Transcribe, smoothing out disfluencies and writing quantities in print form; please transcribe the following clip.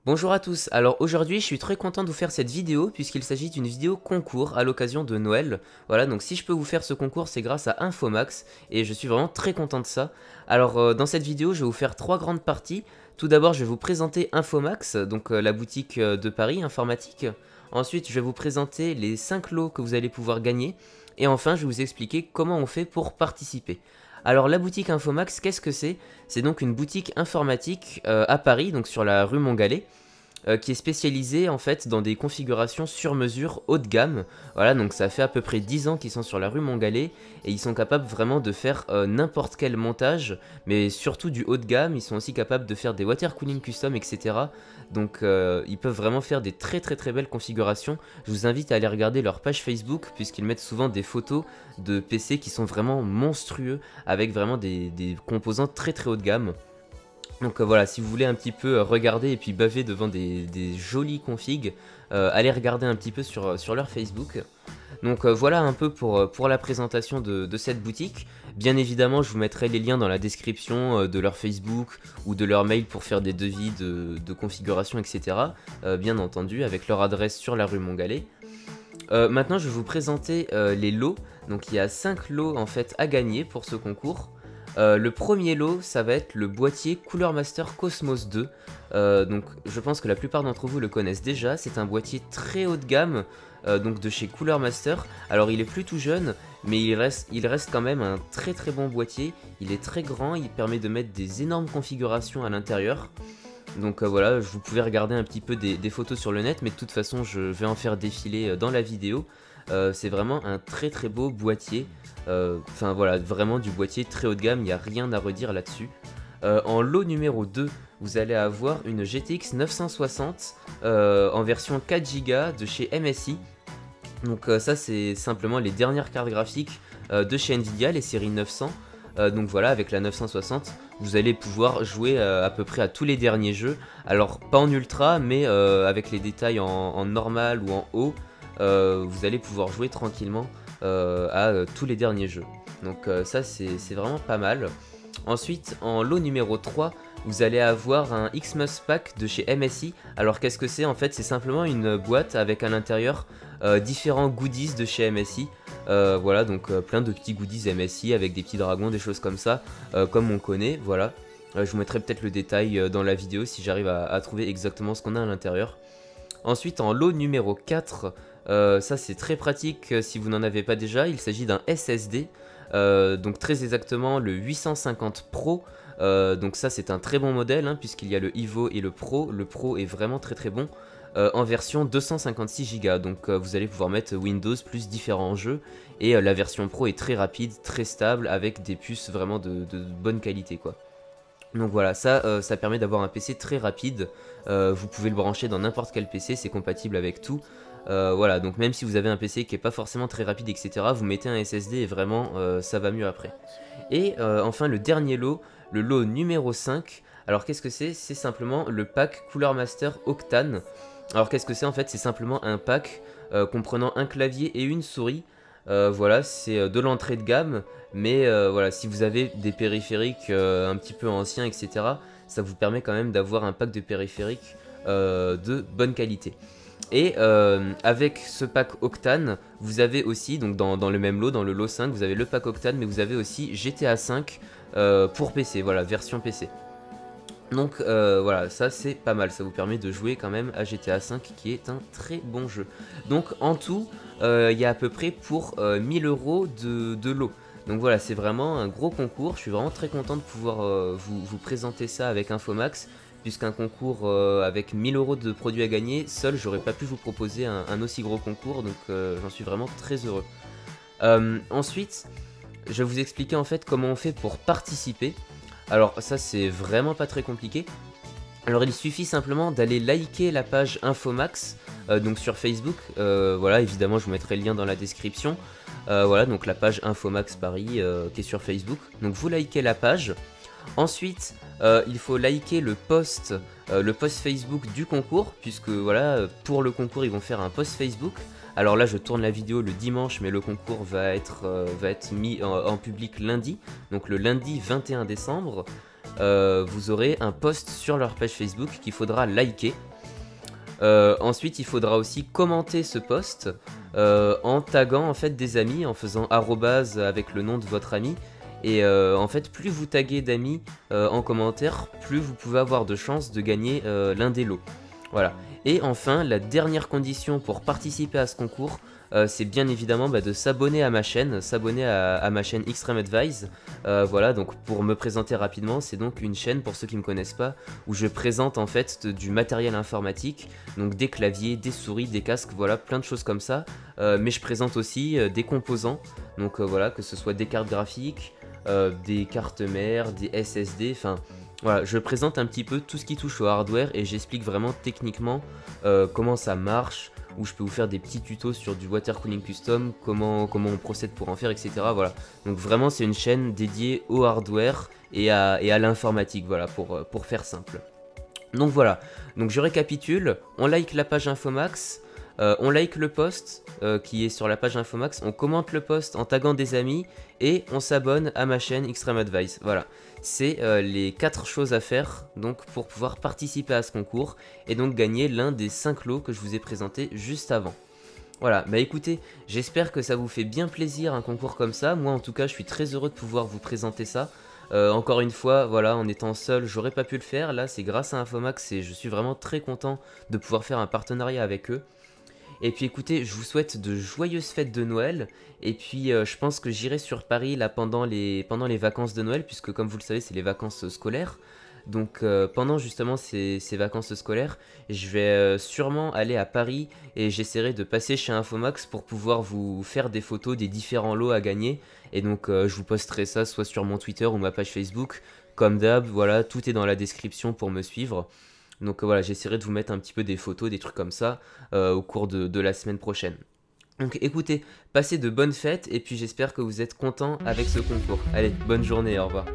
Bonjour à tous, alors aujourd'hui je suis très content de vous faire cette vidéo puisqu'il s'agit d'une vidéo concours à l'occasion de Noël. Voilà, donc si je peux vous faire ce concours c'est grâce à Infomax et je suis vraiment très content de ça. Alors dans cette vidéo je vais vous faire trois grandes parties. Tout d'abord je vais vous présenter Infomax, donc la boutique de Paris informatique. Ensuite je vais vous présenter les 5 lots que vous allez pouvoir gagner. Et enfin je vais vous expliquer comment on fait pour participer. Alors la boutique Infomax, qu'est-ce que c'est? C'est donc une boutique informatique à Paris, donc sur la rue Montgallet, qui est spécialisée en fait dans des configurations sur mesure haut de gamme. Voilà, donc ça fait à peu près 10 ans qu'ils sont sur la rue Montgallet et ils sont capables vraiment de faire n'importe quel montage, mais surtout du haut de gamme. Ils sont aussi capables de faire des water cooling custom, etc. Donc ils peuvent vraiment faire des très belles configurations. Je vous invite à aller regarder leur page Facebook puisqu'ils mettent souvent des photos de PC qui sont vraiment monstrueux avec vraiment des composants très haut de gamme. Donc voilà, si vous voulez un petit peu regarder et puis baver devant des jolies configs, allez regarder un petit peu sur leur Facebook. Donc voilà un peu pour la présentation de cette boutique. Bien évidemment, je vous mettrai les liens dans la description de leur Facebook ou de leur mail pour faire des devis de configuration, etc. Bien entendu, avec leur adresse sur la rue Montgallet. Maintenant, je vais vous présenter les lots. Donc il y a 5 lots en fait à gagner pour ce concours. Le premier lot, ça va être le boîtier Cooler Master Cosmos 2. Donc je pense que la plupart d'entre vous le connaissent déjà. C'est un boîtier très haut de gamme, donc de chez Cooler Master. Alors il est plus tout jeune, mais il reste quand même un très bon boîtier. Il est très grand, il permet de mettre des énormes configurations à l'intérieur. Donc voilà, vous pouvez regarder un petit peu des photos sur le net, mais de toute façon je vais en faire défiler dans la vidéo. C'est vraiment un très beau boîtier. Enfin voilà, vraiment du boîtier très haut de gamme, il n'y a rien à redire là-dessus. En lot numéro 2, vous allez avoir une GTX 960 en version 4 Go de chez MSI. Donc ça c'est simplement les dernières cartes graphiques de chez Nvidia, les séries 900. Donc voilà, avec la 960, vous allez pouvoir jouer à peu près à tous les derniers jeux. Alors pas en ultra, mais avec les détails en normal ou en haut, vous allez pouvoir jouer tranquillement à tous les derniers jeux. Donc ça c'est vraiment pas mal. Ensuite en lot numéro 3, vous allez avoir un Xmas Pack de chez MSI. Alors qu'est-ce que c'est? En fait c'est simplement une boîte avec à l'intérieur différents goodies de chez MSI. Voilà, donc plein de petits goodies MSI avec des petits dragons, des choses comme ça, comme on connaît, voilà. Je vous mettrai peut-être le détail dans la vidéo si j'arrive à trouver exactement ce qu'on a à l'intérieur. Ensuite en lot numéro 4, ça c'est très pratique si vous n'en avez pas déjà, il s'agit d'un SSD, donc très exactement le 850 Pro. Donc ça c'est un très bon modèle hein, puisqu'il y a le Evo et le Pro est vraiment très bon. En version 256 Go, donc vous allez pouvoir mettre Windows plus différents jeux, et la version Pro est très rapide, très stable, avec des puces vraiment de bonne qualité quoi. Donc voilà, ça permet d'avoir un PC très rapide, vous pouvez le brancher dans n'importe quel PC, c'est compatible avec tout. Voilà, donc même si vous avez un PC qui n'est pas forcément très rapide, etc., vous mettez un SSD et vraiment ça va mieux après. Et enfin le dernier lot, le lot numéro 5, alors qu'est-ce que c'est? C'est simplement le pack Cooler Master Octane. Alors qu'est-ce que c'est en fait? C'est simplement un pack comprenant un clavier et une souris. Voilà, c'est de l'entrée de gamme, mais voilà, si vous avez des périphériques un petit peu anciens, etc., ça vous permet quand même d'avoir un pack de périphériques de bonne qualité. Et avec ce pack Octane, vous avez aussi, donc dans le même lot, dans le lot 5, vous avez le pack Octane, mais vous avez aussi GTA 5 pour PC, voilà, version PC. Donc voilà, ça c'est pas mal, ça vous permet de jouer quand même à GTA 5 qui est un très bon jeu. Donc en tout, il y a à peu près pour 1000 € de lot. Donc voilà, c'est vraiment un gros concours, je suis vraiment très content de pouvoir vous présenter ça avec Infomax, puisqu'un concours avec 1000 € de produits à gagner, seul j'aurais pas pu vous proposer un aussi gros concours, donc j'en suis vraiment très heureux. Ensuite, je vais vous expliquer en fait comment on fait pour participer. Alors ça c'est vraiment pas très compliqué. Alors il suffit simplement d'aller liker la page Infomax, donc sur Facebook. Voilà, évidemment je vous mettrai le lien dans la description. Voilà, donc la page Infomax Paris qui est sur Facebook. Donc vous likez la page. Ensuite il faut liker le post Facebook du concours, puisque voilà, pour le concours ils vont faire un post Facebook. Alors là je tourne la vidéo le dimanche, mais le concours va être mis en public lundi, donc le lundi 21 décembre. Vous aurez un post sur leur page Facebook qu'il faudra liker. Ensuite, il faudra aussi commenter ce post en taguant en fait des amis, en faisant arrobase avec le nom de votre ami. Et en fait, plus vous taguez d'amis en commentaire, plus vous pouvez avoir de chances de gagner l'un des lots. Voilà. Et enfin, la dernière condition pour participer à ce concours, c'est bien évidemment de s'abonner à ma chaîne, à ma chaîne Extreme Advice. Voilà, donc pour me présenter rapidement, c'est donc une chaîne, pour ceux qui ne me connaissent pas, où je présente en fait du matériel informatique, donc des claviers, des souris, des casques, voilà, plein de choses comme ça. Mais je présente aussi des composants, donc voilà, que ce soit des cartes graphiques, des cartes mères, des SSD, enfin... Voilà, je présente un petit peu tout ce qui touche au hardware et j'explique vraiment techniquement comment ça marche, où je peux vous faire des petits tutos sur du water cooling custom, comment on procède pour en faire, etc. Voilà, donc vraiment c'est une chaîne dédiée au hardware et à l'informatique, voilà, pour faire simple. Donc voilà, donc je récapitule, on like la page Infomax, on like le post qui est sur la page Infomax, on commente le post en taguant des amis et on s'abonne à ma chaîne Extreme Advice. Voilà, c'est les 4 choses à faire donc pour pouvoir participer à ce concours et donc gagner l'un des 5 lots que je vous ai présenté juste avant. Voilà, bah écoutez, j'espère que ça vous fait bien plaisir un concours comme ça. Moi en tout cas, je suis très heureux de pouvoir vous présenter ça. Encore une fois, voilà, en étant seul, j'aurais pas pu le faire. Là, c'est grâce à Infomax et je suis vraiment très content de pouvoir faire un partenariat avec eux. Et puis écoutez, je vous souhaite de joyeuses fêtes de Noël. Et puis je pense que j'irai sur Paris là pendant les vacances de Noël, puisque comme vous le savez, c'est les vacances scolaires. Donc pendant justement ces vacances scolaires, je vais sûrement aller à Paris et j'essaierai de passer chez Infomax pour pouvoir vous faire des photos des différents lots à gagner. Et donc je vous posterai ça soit sur mon Twitter ou ma page Facebook. Comme d'hab, voilà, tout est dans la description pour me suivre. Donc voilà, j'essaierai de vous mettre un petit peu des photos, des trucs comme ça au cours de la semaine prochaine. Donc écoutez, passez de bonnes fêtes et puis j'espère que vous êtes contents avec ce concours. Allez, bonne journée, au revoir.